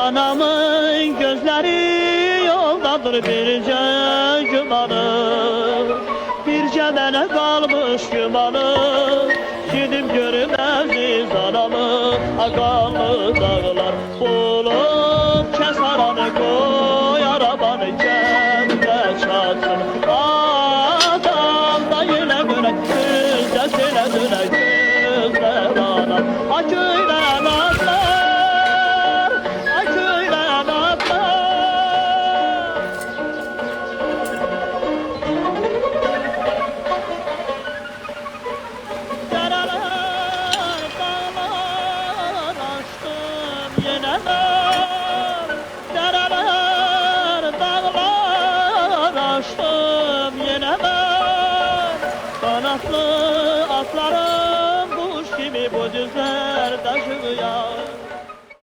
Anamın gözleri yoldadır birce gümanı, birce mənə qalmış gümanı. Gidip görüm əziz anamı, aqallı dağlar bulub kəsaranı qoy arabanı kəndə çatsın. Adam da yenə dönək, düzdə selə dönək, düzlər anam. Aköylə atlar, aköylə atlar. Dərələr, dağlar aşdım yenə mən. Dərələr, dağlar aşdım yenə mən. Qanatlı atlarım kuş gibi bu düzler taşıyor.